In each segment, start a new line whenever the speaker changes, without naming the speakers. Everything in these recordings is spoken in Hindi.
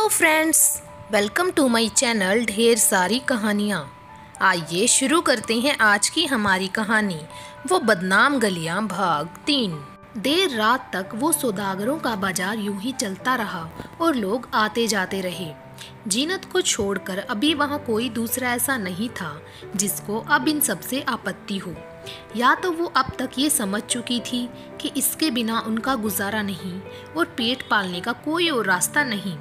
Hello friends, welcome to my channel ढेर सारी कहानियाँ। आइए शुरू करते हैं आज की हमारी कहानी, वो बदनाम गलियाँ भाग 3। देर रात तक वो सौदागरों का बाजार यूं ही चलता रहा और लोग आते जाते रहे। जीनत को छोड़कर अभी वहाँ कोई दूसरा ऐसा नहीं था जिसको अब इन सबसे आपत्ति हो। या तो वो अब तक ये समझ चुकी थी कि इसके बिना उनका गुजारा नहीं और पेट पालने का कोई और रास्ता नहीं,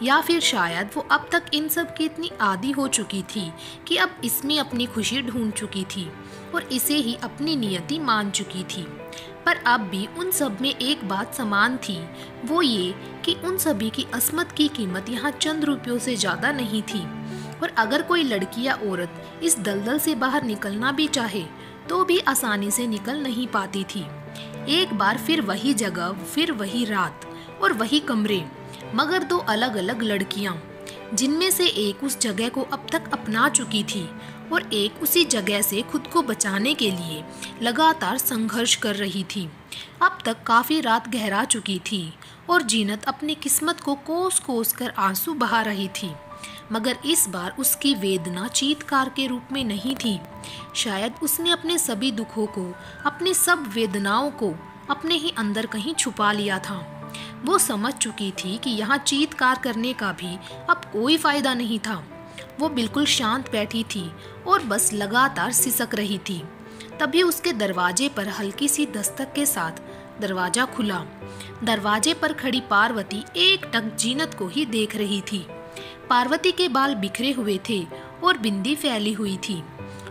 या फिर शायद वो अब तक इन सब की इतनी आदी हो चुकी थी कि अब इसमें अपनी खुशी ढूंढ चुकी थी और इसे ही अपनी नियति मान चुकी थी। पर अब भी उन सब में एक बात समान थी, वो ये कि उन सभी की अस्मत की कीमत यहाँ चंद रुपयों से ज़्यादा नहीं थी। और अगर कोई लड़की या औरत इस दलदल से बाहर निकलना भी चाहे तो भी आसानी से निकल नहीं पाती थी। एक बार फिर वही जगह, फिर वही रात और वही कमरे, मगर दो अलग अलग लड़कियां, जिनमें से एक उस जगह को अब तक अपना चुकी थी और एक उसी जगह से खुद को बचाने के लिए लगातार संघर्ष कर रही थी। अब तक काफ़ी रात गहरा चुकी थी और जीनत अपनी किस्मत को कोस कोस कर आंसू बहा रही थी, मगर इस बार उसकी वेदना चीत्कार के रूप में नहीं थी। शायद उसने अपने सभी दुखों को, अपनी सब वेदनाओं को अपने ही अंदर कहीं छुपा लिया था। वो समझ चुकी थी कि यहाँ चीत्कार करने का भी अब कोई फायदा नहीं था। वो बिल्कुल शांत बैठी थी और बस लगातार सिसक रही थी। तभी उसके दरवाजे पर हल्की सी दस्तक के साथ दरवाजा खुला। दरवाजे पर खड़ी पार्वती एकटक जीनत को ही देख रही थी। पार्वती के बाल बिखरे हुए थे और बिंदी फैली हुई थी।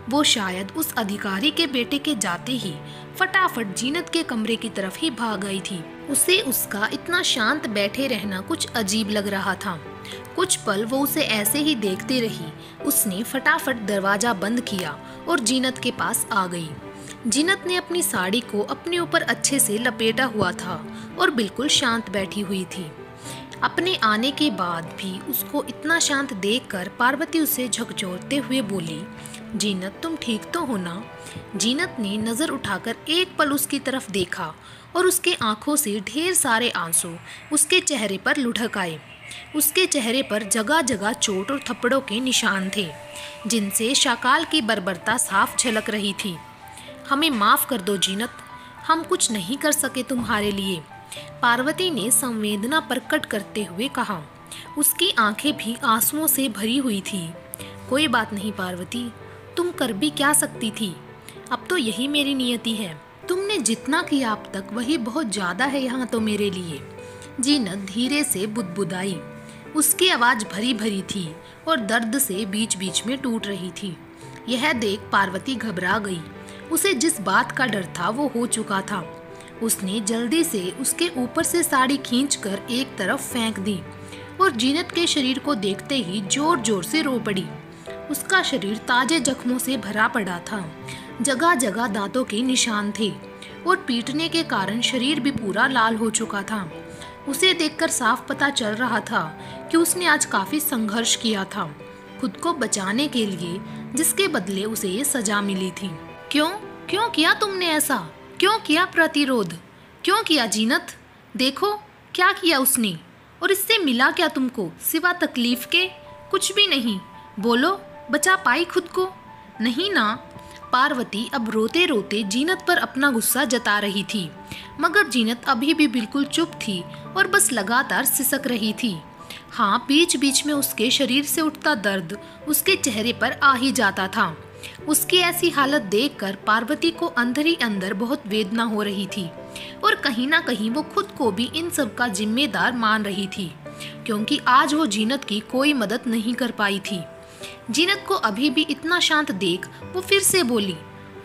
वो शायद उस अधिकारी के बेटे के जाते ही फटाफट जीनत के कमरे की तरफ ही भाग गई थी। उसे उसका इतना शांत बैठे रहना कुछ अजीब लग रहा था। कुछ पल वो उसे ऐसे ही देखती रही। उसने फटाफट दरवाजा बंद किया और जीनत के पास आ गई। जीनत ने अपनी साड़ी को अपने ऊपर अच्छे से लपेटा हुआ था और बिल्कुल शांत बैठी हुई थी। अपने आने के बाद भी उसको इतना शांत देखकर पार्वती उसे झकझोरते हुए बोली, जीनत तुम ठीक तो हो ना? जीनत ने नज़र उठाकर एक पल उसकी तरफ देखा और उसके आंखों से ढेर सारे आंसू उसके चेहरे पर लुढ़क आए। उसके चेहरे पर जगह जगह चोट और थप्पड़ों के निशान थे, जिनसे शाकाल की बर्बरता साफ झलक रही थी। हमें माफ़ कर दो जीनत, हम कुछ नहीं कर सके तुम्हारे लिए, पार्वती ने संवेदना प्रकट करते हुए कहा। उसकी आंखें भी आंसुओं से भरी हुई थी। कोई बात नहीं पार्वती, तुम कर भी क्या सकती थी, अब तो यही मेरी नियति है। तुमने जितना किया अब तक वही बहुत ज़्यादा है यहाँ तो मेरे लिए, जीनत धीरे से बुदबुदाई। उसकी आवाज़ भरी भरी थी और दर्द से बीच बीच में टूट रही थी। यह देख पार्वती घबरा गई। उसे जिस बात का डर था वो हो चुका था। उसने जल्दी से उसके ऊपर से साड़ी खींचकर एक तरफ फेंक दी और जीनत के शरीर को देखते ही जोर जोर से रो पड़ी। उसका शरीर ताजे जख्मों से भरा पड़ा था। जगह जगह दांतों के निशान थे और पीटने के कारण शरीर भी पूरा लाल हो चुका था। उसे देखकर साफ पता चल रहा था कि उसने आज काफी संघर्ष किया था खुद को बचाने के लिए, जिसके बदले उसे ये सजा मिली थी। क्यों किया तुमने ऐसा? क्यों किया प्रतिरोध? क्यों किया जीनत? देखो क्या किया उसने, और इससे मिला क्या तुमको सिवा तकलीफ के? कुछ भी नहीं। बोलो, बचा पाई खुद को? नहीं ना। पार्वती अब रोते रोते जीनत पर अपना गुस्सा जता रही थी, मगर जीनत अभी भी बिल्कुल चुप थी और बस लगातार सिसक रही थी। हाँ, बीच बीच में उसके शरीर से उठता दर्द उसके चेहरे पर आ ही जाता था। उसकी ऐसी हालत देखकर पार्वती को अंदर ही अंदर बहुत वेदना हो रही थी और कहीं ना कहीं वो खुद को भी इन सब का जिम्मेदार मान रही थी, क्योंकि आज वो जीनत की कोई मदद नहीं कर पाई थी। जीनत को अभी भी इतना शांत देख वो फिर से बोली,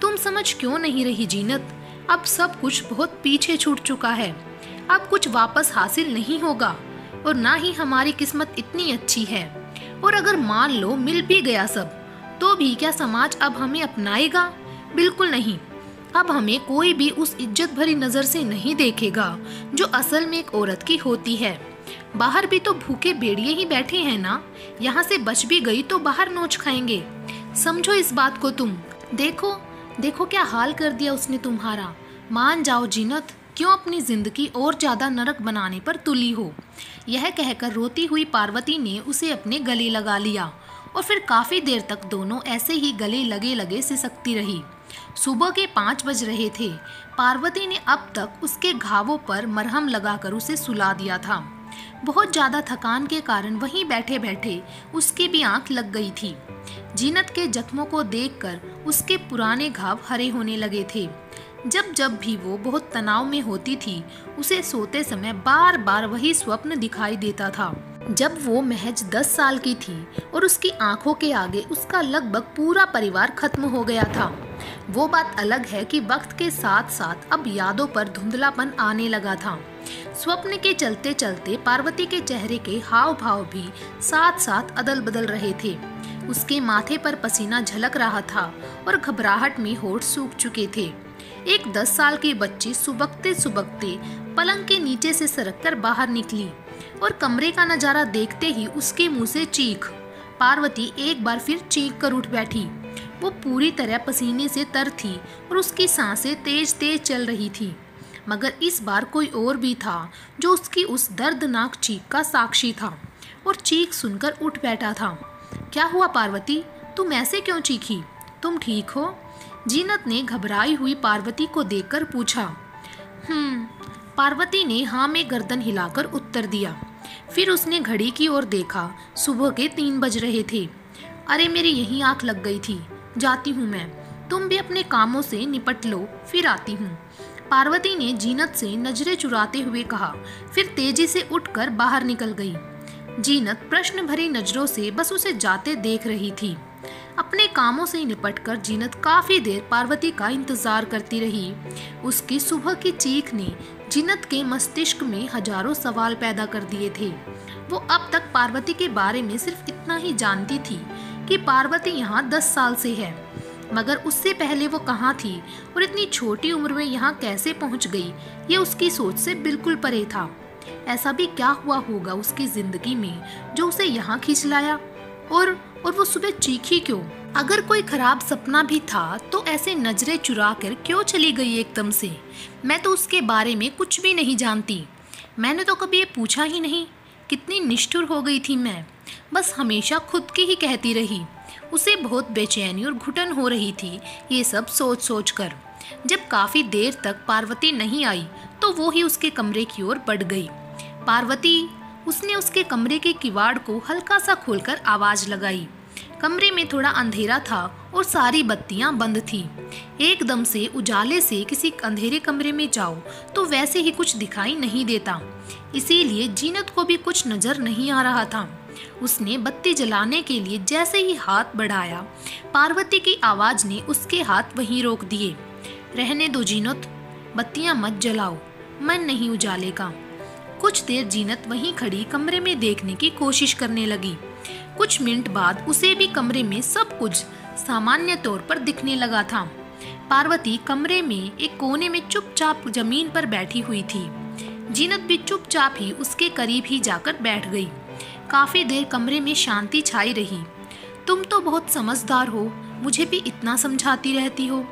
तुम समझ क्यों नहीं रही जीनत? अब सब कुछ बहुत पीछे छूट चुका है। अब कुछ वापस हासिल नहीं होगा और ना ही हमारी किस्मत इतनी अच्छी है। और अगर मान लो मिल भी गया सब, तो भी क्या समाज अब हमें अपनाएगा? बिल्कुल नहीं। अब हमें कोई भी उस इज्जत भरी नज़र से नहीं देखेगा जो असल में एक औरत की होती है। बाहर भी तो भूखे भेड़िए ही बैठे हैं ना, यहाँ से बच भी गई तो बाहर नोच खाएंगे। समझो इस बात को तुम। देखो क्या हाल कर दिया उसने तुम्हारा। मान जाओ जीनत, क्यों अपनी जिंदगी और ज्यादा नरक बनाने पर तुली हो। यह कहकर रोती हुई पार्वती ने उसे अपने गले लगा लिया और फिर काफ़ी देर तक दोनों ऐसे ही गले लगे लगे सिसकती रही। सुबह के 5 बज रहे थे। पार्वती ने अब तक उसके घावों पर मरहम लगाकर उसे सुला दिया था। बहुत ज़्यादा थकान के कारण वहीं बैठे बैठे उसकी भी आंख लग गई थी। जीनत के जख्मों को देखकर उसके पुराने घाव हरे होने लगे थे। जब जब भी वो बहुत तनाव में होती थी, उसे सोते समय बार बार वही स्वप्न दिखाई देता था। जब वो महज 10 साल की थी और उसकी आंखों के आगे उसका लगभग पूरा परिवार खत्म हो गया था। वो बात अलग है कि वक्त के साथ साथ अब यादों पर धुंधलापन आने लगा था। स्वप्न के चलते चलते पार्वती के चेहरे के हाव भाव भी साथ साथ अदल बदल रहे थे। उसके माथे पर पसीना झलक रहा था और घबराहट में होंठ सूख चुके थे। एक 10 साल की बच्ची सुबकते सुबकते पलंग के नीचे से सरककर बाहर निकली और कमरे का नजारा देखते ही उसके मुंह से चीख। पार्वती एक बार फिर चीख कर उठ बैठी। वो पूरी तरह पसीने से तर थी और उसकी सांसें तेज तेज चल रही थी, मगर इस बार कोई और भी था जो उसकी उस दर्दनाक चीख का साक्षी था और चीख सुनकर उठ बैठा था। क्या हुआ पार्वती, तुम ऐसे क्यों चीखी? तुम ठीक हो? जीनत ने घबराई हुई पार्वती को देखकर पूछा। पार्वती ने हाँ में गर्दन हिलाकर उत्तर दिया। फिर उसने घड़ी की ओर देखा। सुबह के 3 बज रहे थे। अरे मेरी यही आंख लग गई थी, जाती हूँ मैं, तुम भी अपने कामों से निपट लो, फिर आती हूँ। पार्वती ने जीनत से नजरें चुराते हुए कहा, फिर तेजी से उठकर बाहर निकल गई। जीनत प्रश्न भरी नजरों से बस उसे जाते देख रही थी। अपने कामों से निपटकर जीनत काफी देर पार्वती का इंतजार करती रही। उसकी सुबह की चीख ने जीनत के मस्तिष्क में हजारों सवाल पैदा कर दिए थे। वो अब तक पार्वती के बारे में सिर्फ इतना ही जानती थी कि पार्वती यहाँ 10 साल से है, मगर उससे पहले वो कहाँ थी और इतनी छोटी उम्र में यहाँ कैसे पहुँच गई, ये उसकी सोच से बिल्कुल परे था। ऐसा भी क्या हुआ होगा उसकी जिंदगी में जो उसे यहाँ खींच लाया, और वो सुबह चीखी क्यों? अगर कोई खराब सपना भी था तो ऐसे नजरें चुरा कर क्यों चली गई एकदम से? मैं तो उसके बारे में कुछ भी नहीं जानती। मैंने तो कभी ये पूछा ही नहीं। कितनी निष्ठुर हो गई थी मैं, बस हमेशा खुद की ही कहती रही। उसे बहुत बेचैनी और घुटन हो रही थी ये सब सोच सोच कर। जब काफ़ी देर तक पार्वती नहीं आई तो वो ही उसके कमरे की ओर बढ़ गई। पार्वती, उसने उसके कमरे के किवाड़ को हल्का सा खोलकर आवाज लगाई। कमरे में थोड़ा अंधेरा था और सारी बत्तियां बंद थी। एकदम से उजाले से किसी अंधेरे कमरे में जाओ तो वैसे ही कुछ दिखाई नहीं देता, इसीलिए जीनत को भी कुछ नजर नहीं आ रहा था। उसने बत्ती जलाने के लिए जैसे ही हाथ बढ़ाया, पार्वती की आवाज ने उसके हाथ वहीं रोक दिए। रहने दो जीनत, बत्तियां मत जलाओ, मन नहीं उजालेगा। कुछ देर जीनत वहीं खड़ी कमरे में देखने की कोशिश करने लगी। कुछ मिनट बाद उसे भी कमरे में सब कुछ सामान्य तौर पर दिखने लगा था। पार्वती कमरे में एक कोने में चुपचाप जमीन पर बैठी हुई थी। जीनत भी चुपचाप ही उसके करीब ही जाकर बैठ गई। काफी देर कमरे में शांति छाई रही। तुम तो बहुत समझदार हो, मुझे भी इतना समझाती रहती हो,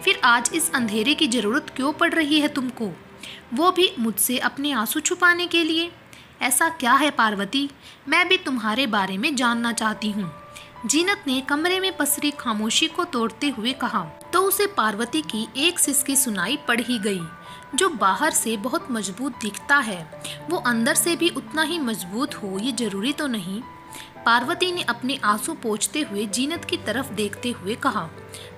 फिर आज इस अंधेरे की जरूरत क्यों पड़ रही है तुमको, वो भी मुझसे अपने आंसू छुपाने के लिए? ऐसा क्या है पार्वती, मैं भी तुम्हारे बारे में जानना चाहती हूँ। जीनत ने कमरे में पसरी खामोशी को तोड़ते हुए कहा। तो उसे पार्वती की एक सिसकी सुनाई पड़ ही गई। जो बाहर से बहुत मजबूत दिखता है वो अंदर से भी उतना ही मजबूत हो, ये जरूरी तो नहीं। पार्वती ने अपने आंसू पोंछते हुए जीनत की तरफ देखते हुए कहा।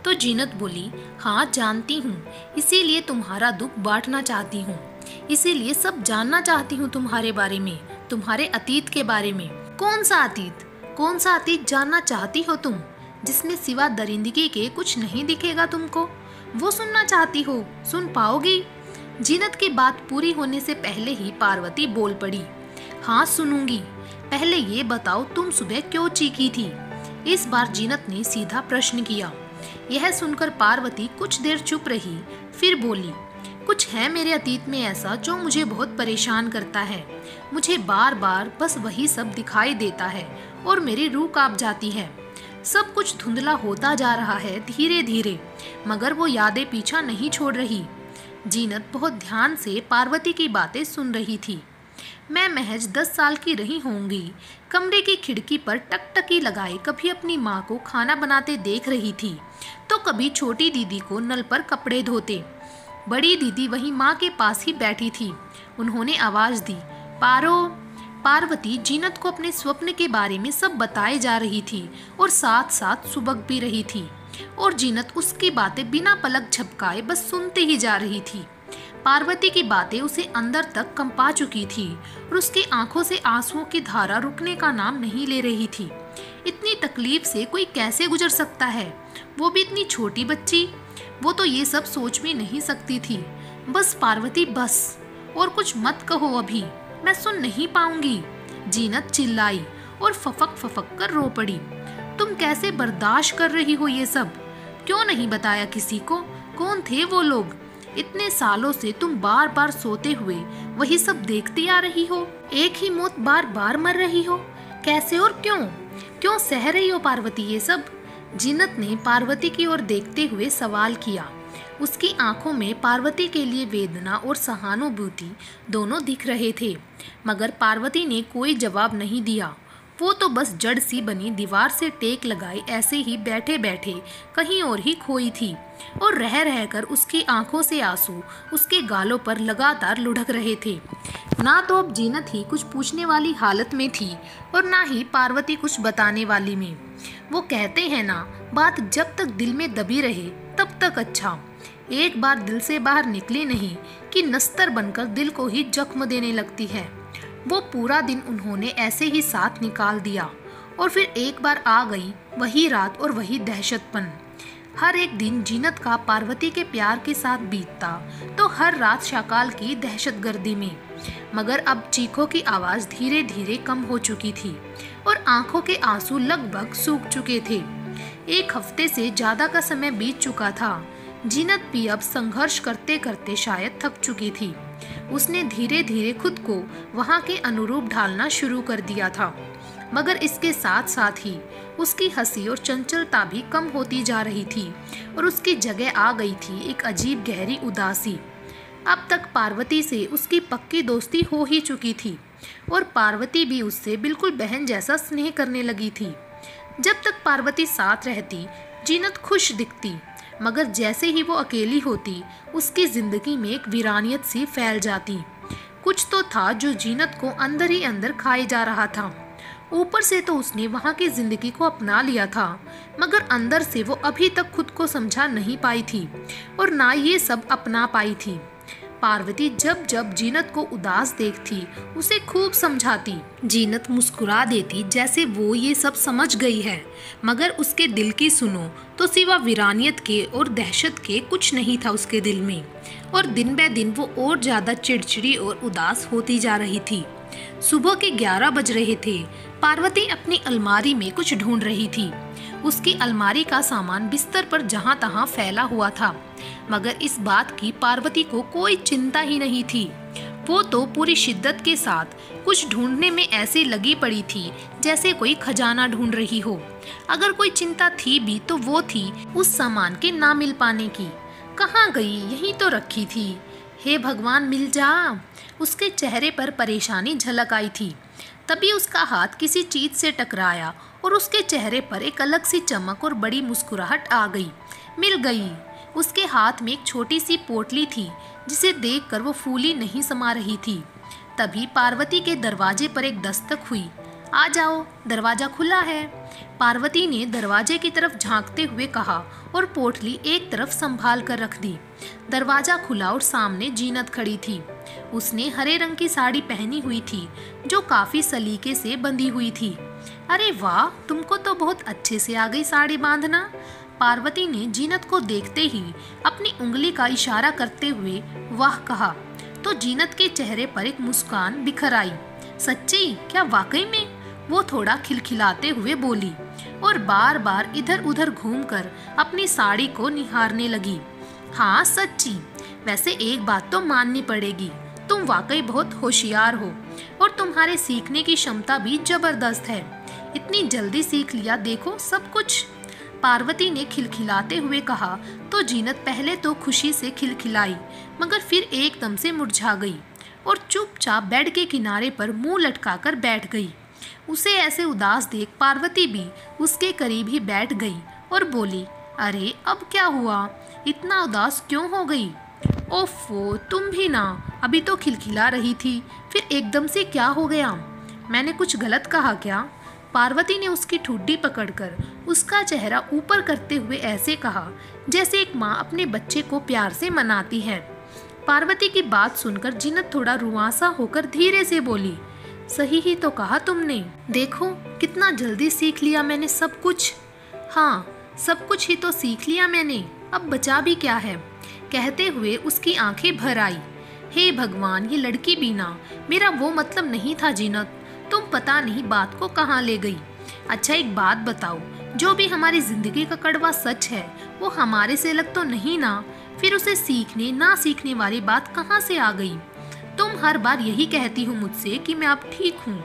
तो जीनत बोली, हाँ जानती हूँ, इसीलिए तुम्हारा दुख बांटना चाहती हूँ, इसीलिए सब जानना चाहती हूँ तुम्हारे बारे में, तुम्हारे अतीत के बारे में। कौन सा अतीत? कौन सा अतीत जानना चाहती हो तुम, जिसमें सिवा दरिंदगी के कुछ नहीं दिखेगा तुमको? वो सुनना चाहती हो? सुन पाओगी? जीनत की बात पूरी होने से पहले ही पार्वती बोल पड़ी। हाँ सुनूंगी, पहले ये बताओ तुम सुबह क्यों चीखी थी? इस बार जीनत ने सीधा प्रश्न किया। यह सुनकर पार्वती कुछ देर चुप रही, फिर बोली, कुछ है मेरे अतीत में ऐसा जो मुझे बहुत परेशान करता है। मुझे बार बार बस वही सब दिखाई देता है और मेरी रूह कांप जाती है। सब कुछ धुंधला होता जा रहा है धीरे धीरे, मगर वो यादें पीछा नहीं छोड़ रही। जीनत बहुत ध्यान से पार्वती की बातें सुन रही थी। मैं महज 10 साल की रही होंगी। कमरे की खिड़की पर टकटकी लगाए कभी अपनी माँ को खाना बनाते देख रही थी, तो कभी छोटी दीदी को नल पर कपड़े धोते। बड़ी दीदी वहीं माँ के पास ही बैठी थी। उन्होंने आवाज़ दी, पारो। पार्वती जीनत को अपने स्वप्न के बारे में सब बताए जा रही थी और साथ साथ सुबक भी रही थी, और जीनत उसकी बातें बिना पलक झपकाए बस सुनते ही जा रही थी। पार्वती की बातें उसे अंदर तक कंपा चुकी थी और उसकी आंखों से आंसुओं की धारा रुकने का नाम नहीं ले रही थी। इतनी तकलीफ से कोई कैसे गुजर सकता है, वो भी इतनी छोटी बच्ची। वो तो ये सब सोच भी नहीं सकती थी। बस पार्वती बस, और कुछ मत कहो, अभी मैं सुन नहीं पाऊंगी। जीनत चिल्लाई और फफक फफक कर रो पड़ी। तुम कैसे बर्दाश्त कर रही हो ये सब? क्यों नहीं बताया किसी को? कौन थे वो लोग? इतने सालों से तुम बार बार सोते हुए वही सब देखती आ रही हो। एक ही मौत बार बार मर रही हो। कैसे और क्यों? क्यों सह रही हो पार्वती ये सब? जीनत ने पार्वती की ओर देखते हुए सवाल किया। उसकी आंखों में पार्वती के लिए वेदना और सहानुभूति दोनों दिख रहे थे, मगर पार्वती ने कोई जवाब नहीं दिया। वो तो बस जड़ सी बनी दीवार से टेक लगाए ऐसे ही बैठे बैठे कहीं और ही खोई थी, और रह रहकर उसकी आंखों से आंसू उसके गालों पर लगातार लुढ़क रहे थे। ना तो अब जीनत ही कुछ पूछने वाली हालत में थी और ना ही पार्वती कुछ बताने वाली में। वो कहते हैं ना, बात जब तक दिल में दबी रहे तब तक अच्छा। एक बार दिल से बाहर निकली नहीं कि नस्तर बनकर दिल को ही जख्म देने लगती है। वो पूरा दिन उन्होंने ऐसे ही साथ निकाल दिया, और फिर एक बार आ गई वही रात और वही दहशतपन। हर एक दिन जीनत का पार्वती के प्यार के साथ बीतता, तो हर रात शाकाल की दहशतगर्दी में। मगर अब चीखों की आवाज़ धीरे धीरे कम हो चुकी थी और आंखों के आंसू लगभग सूख चुके थे। 1 हफ्ते से ज़्यादा का समय बीत चुका था। जीनत भी अब संघर्ष करते करते शायद थक चुकी थी। उसने धीरे धीरे खुद को वहाँ के अनुरूप ढालना शुरू कर दिया था, मगर इसके साथ साथ ही उसकी हंसी और चंचलता भी कम होती जा रही थी, और उसकी जगह आ गई थी एक अजीब गहरी उदासी। अब तक पार्वती से उसकी पक्की दोस्ती हो ही चुकी थी, और पार्वती भी उससे बिल्कुल बहन जैसा स्नेह करने लगी थी। जब तक पार्वती साथ रहती, जीनत खुश दिखती, मगर जैसे ही वो अकेली होती, उसकी जिंदगी में एक वीरानियत सी फैल जाती। कुछ तो था जो जीनत को अंदर ही अंदर खाए जा रहा था। ऊपर से तो उसने वहाँ की जिंदगी को अपना लिया था, मगर अंदर से वो अभी तक खुद को समझा नहीं पाई थी और ना ये सब अपना पाई थी। पार्वती जब जब जीनत को उदास देखती, उसे खूब समझाती। जीनत मुस्कुरा देती जैसे वो ये सब समझ गई है, मगर उसके दिल की सुनो तो सिवा वीरानियत के और दहशत के कुछ नहीं था उसके दिल में, और दिन ब दिन वो और ज़्यादा चिड़चिड़ी और उदास होती जा रही थी। सुबह के 11 बज रहे थे। पार्वती अपनी अलमारी में कुछ ढूंढ रही थी। उसकी अलमारी का सामान बिस्तर पर जहां तहां फैला हुआ था, मगर इस बात की पार्वती को कोई चिंता ही नहीं थी। वो तो पूरी शिद्दत के साथ कुछ ढूंढने में ऐसे लगी पड़ी थी जैसे कोई खजाना ढूंढ रही हो। अगर कोई चिंता थी भी तो वो थी उस सामान के ना मिल पाने की। कहाँ गई? यहीं तो रखी थी। हे भगवान, मिल जा। उसके चेहरे पर परेशानी झलक आई थी। तभी उसका हाथ किसी चीज से टकराया और उसके चेहरे पर एक अलग सी चमक और बड़ी मुस्कुराहट आ गई। मिल गई। उसके हाथ में एक छोटी सी पोटली थी जिसे देखकर वो फूली नहीं समा रही थी। तभी पार्वती के दरवाजे पर एक दस्तक हुई। आ जाओ, दरवाजा खुला है। पार्वती ने दरवाजे की तरफ झांकते हुए कहा और पोटली एक तरफ संभाल कर रख दी। दरवाजा खुला और सामने जीनत खड़ी थी। उसने हरे रंग की साड़ी पहनी हुई थी जो काफी सलीके से बंधी हुई थी। अरे वाह, तुमको तो बहुत अच्छे से आ गई साड़ी बांधना। पार्वती ने जीनत को देखते ही अपनी उंगली का इशारा करते हुए वाह कहा, तो जीनत के चेहरे पर एक मुस्कान बिखर आई। सच्ची? क्या वाकई में? वो थोड़ा खिलखिलाते हुए बोली और बार बार इधर उधर घूमकर अपनी साड़ी को निहारने लगी। हाँ सच्ची। वैसे एक बात तो माननी पड़ेगी, तुम वाकई बहुत होशियार हो और तुम्हारे सीखने की क्षमता भी जबरदस्त है। इतनी जल्दी सीख लिया देखो सब कुछ। पार्वती ने खिलखिलाते हुए कहा तो जीनत पहले तो खुशी से खिलखिलाई, मगर फिर एकदम से मुरझा गई। और चुपचाप बेड के किनारे पर मुंह लटकाकर बैठ गई। उसे ऐसे उदास देख पार्वती भी उसके करीब ही बैठ गई और बोली, अरे अब क्या हुआ, इतना उदास क्यों हो गई? ओफो, तुम भी ना, अभी तो खिलखिला रही थी, फिर एकदम से क्या हो गया? मैंने कुछ गलत कहा क्या? पार्वती ने उसकी ठुड्डी पकड़कर उसका चेहरा ऊपर करते हुए ऐसे कहा जैसे एक माँ अपने बच्चे को प्यार से मनाती है। पार्वती की बात सुनकर जीनत थोड़ा रुआंसा होकर धीरे से बोली, सही ही तो कहा तुमने, देखो कितना जल्दी सीख लिया मैंने सब कुछ। हाँ, सब कुछ ही तो सीख लिया मैंने, अब बचा भी क्या है? कहते हुए उसकी आंखें भर आई। हे भगवान, ये लड़की भी ना, मेरा वो मतलब नहीं था जीनत, तुम पता नहीं बात को कहाँ ले गई। अच्छा एक बात बताओ, जो भी हमारी जिंदगी का कड़वा सच है वो हमारे से अलग तो नहीं ना? फिर उसे सीखने ना सीखने वाली बात कहाँ से आ गई? तुम हर बार यही कहती हो मुझसे कि मैं अब ठीक हूँ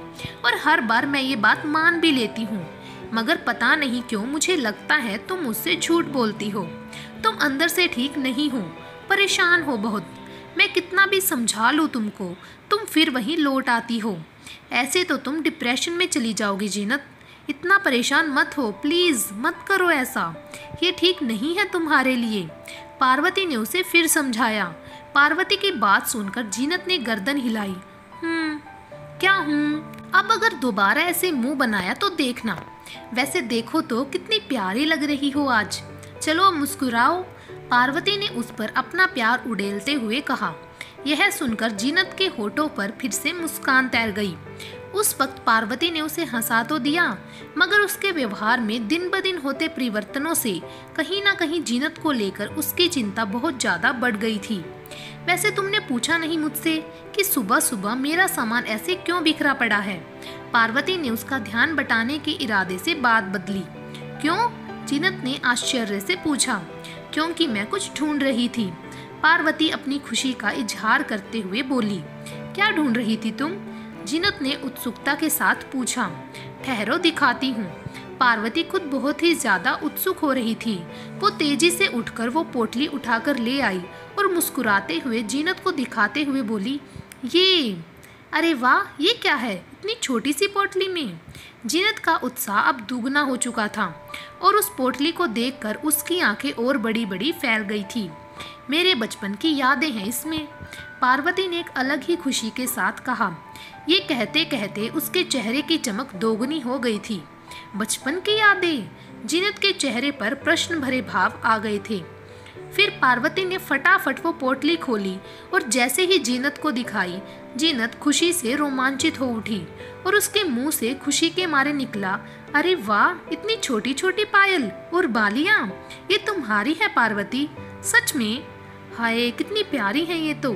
और हर बार मैं ये बात मान भी लेती हूँ, मगर पता नहीं क्यों मुझे लगता है तुम मुझसे झूठ बोलती हो। तुम अंदर से ठीक नहीं हो, परेशान हो बहुत। मैं कितना भी समझा लूँ तुमको, तुम फिर वहीं लौट आती हो। ऐसे तो तुम डिप्रेशन में चली जाओगी जीनत। इतना परेशान मत हो, प्लीज़ मत करो ऐसा, ये ठीक नहीं है तुम्हारे लिए। पार्वती ने उसे फिर समझाया। पार्वती की बात सुनकर जीनत ने गर्दन हिलाई। क्या अब अगर दोबारा ऐसे मुंह बनाया तो देखना। वैसे देखो तो कितनी प्यारी लग रही हो आज, चलो मुस्कुराओ। पार्वती ने उस पर अपना प्यार उड़ेलते हुए कहा। यह सुनकर जीनत के होठों पर फिर से मुस्कान तैर गई। उस वक्त पार्वती ने उसे हंसा तो दिया, मगर उसके व्यवहार में दिन ब दिन होते परिवर्तनों से कहीं ना कहीं जीनत को लेकर उसकी चिंता बहुत ज़्यादा बढ़ गई थी। वैसे तुमने पूछा नहीं मुझसे कि सुबह सुबह मेरा सामान ऐसे क्यों बिखरा पड़ा है? पार्वती ने उसका ध्यान बटाने के इरादे से बात बदली। क्यों? जीनत ने आश्चर्य से पूछा। क्योंकि मैं कुछ ढूंढ रही थी। पार्वती अपनी खुशी का इजहार करते हुए बोली। क्या ढूंढ रही थी तुम? जीनत ने उत्सुकता के साथ पूछा। ठहरो दिखाती हूँ। पार्वती खुद बहुत ही ज्यादा उत्सुक हो रही थी। वो तेजी से उठकर वो पोटली उठाकर ले आई और मुस्कुराते हुए जीनत को दिखाते हुए बोली, ये, अरे वाह, ये क्या है इतनी छोटी सी पोटली में? जीनत का उत्साह अब दुगना हो चुका था और उस पोटली को देखकर उसकी आंखें और बड़ी बड़ी फैल गई थी। मेरे बचपन की यादें हैं इसमें, पार्वती ने एक अलग ही खुशी के साथ कहा। ये कहते कहते उसके चेहरे की चमक दोगुनी हो गई थी। बचपन की यादें? जीनत के चेहरे पर प्रश्न भरे भाव आ गए थे। फिर पार्वती ने फटाफट वो पोटली खोली और जैसे ही जीनत को दिखाई, जीनत खुशी से रोमांचित हो उठी और उसके मुंह से खुशी के मारे निकला, अरे वाह, इतनी छोटी छोटी पायल और बालियां, ये तुम्हारी है पार्वती? सच में? हाय कितनी प्यारी है ये तो,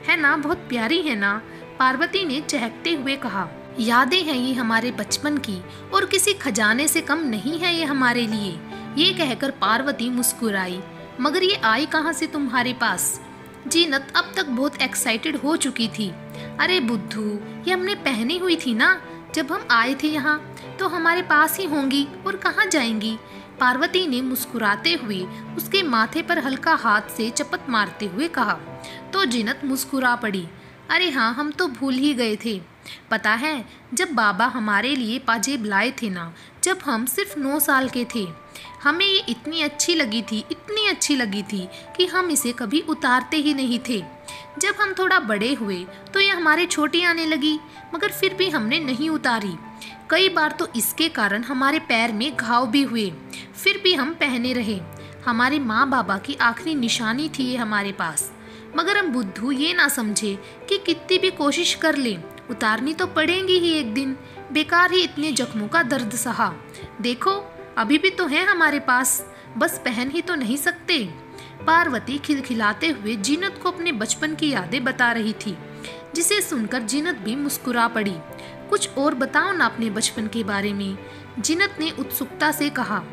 है ना, बहुत प्यारी है ना? पार्वती ने चहकते हुए कहा। यादें हैं ये हमारे बचपन की और किसी खजाने से कम नहीं है ये हमारे लिए। ये कहकर पार्वती मुस्कुराई। मगर ये आई कहाँ से तुम्हारे पास? जीनत अब तक बहुत एक्साइटेड हो चुकी थी। अरे बुद्धू, ये हमने पहनी हुई थी ना जब हम आए थे यहाँ, तो हमारे पास ही होंगी और कहाँ जाएंगी? पार्वती ने मुस्कुराते हुए उसके माथे पर हल्का हाथ से चपत मारते हुए कहा। तो जीनत मुस्कुरा पड़ी। अरे हाँ, हम तो भूल ही गए थे। पता है, जब बाबा हमारे लिए पाजेब लाए थे ना, जब हम सिर्फ 9 साल के थे, हमें ये इतनी अच्छी लगी थी कि हम इसे कभी उतारते ही नहीं थे। जब हम थोड़ा बड़े हुए तो ये हमारे छोटी आने लगी, मगर फिर भी हमने नहीं उतारी। कई बार तो इसके कारण हमारे पैर में घाव भी हुए, फिर भी हम पहने रहे। हमारे माँ बाबा की आखिरी निशानी थी ये हमारे पास। मगर हम बुद्धू ये ना समझे कि कितनी भी कोशिश कर ले, उतारनी तो पड़ेंगी ही एक दिन। बेकार ही इतने जख्मों का दर्द सहा। देखो अभी भी तो है हमारे पास, बस पहन ही तो नहीं सकते। पार्वती खिलखिलाते हुए जीनत को अपने बचपन की यादें बता रही थी, जिसे सुनकर जीनत भी मुस्कुरा पड़ी। कुछ और बताओ ना अपने बचपन के बारे में, जीनत ने उत्सुकता से कहा।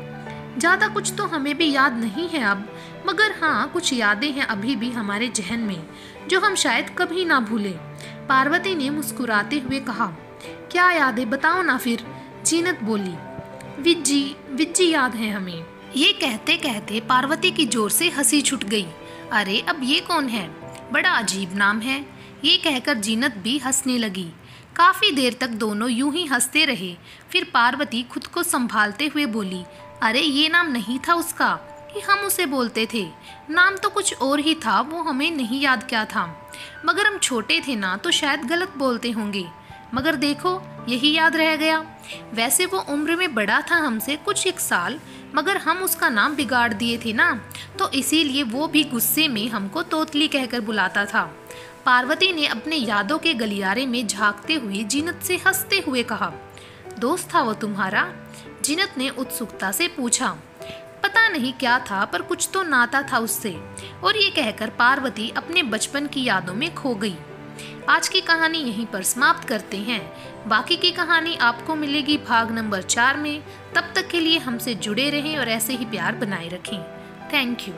ज़्यादा कुछ तो हमें भी याद नहीं है अब, मगर हाँ कुछ यादें हैं अभी भी हमारे जहन में, जो हम शायद कभी ना भूलें। पार्वती ने मुस्कुराते हुए कहा। क्या यादें, बताओ ना फिर? जीनत बोली। विज्जी याद है हमें। ये कहते कहते पार्वती की जोर से हंसी छूट गई। अरे अब ये कौन है? बड़ा अजीब नाम है। ये कहकर जीनत भी हंसने लगी। काफ़ी देर तक दोनों यूं ही हंसते रहे। फिर पार्वती खुद को संभालते हुए बोली, अरे ये नाम नहीं था उसका कि हम उसे बोलते थे। नाम तो कुछ और ही था, वो हमें नहीं याद क्या था। मगर हम छोटे थे ना, तो शायद गलत बोलते होंगे। मगर देखो, यही याद रह गया। वैसे वो उम्र में बड़ा था हमसे कुछ 1 साल, मगर हम उसका नाम बिगाड़ दिए थे ना, तो इसीलिए वो भी गुस्से में हमको तोतली कहकर बुलाता था। पार्वती ने अपने यादों के गलियारे में झांकते हुए जीनत से हंसते हुए कहा, दोस्त था वो तुम्हारा? जीनत ने उत्सुकता से पूछा। पता नहीं क्या था, पर कुछ तो नाता था उससे। और ये कहकर पार्वती अपने बचपन की यादों में खो गई। आज की कहानी यहीं पर समाप्त करते हैं। बाकी की कहानी आपको मिलेगी भाग नंबर 4 में। तब तक के लिए हमसे जुड़े रहें और ऐसे ही प्यार बनाए रखें। Thank you.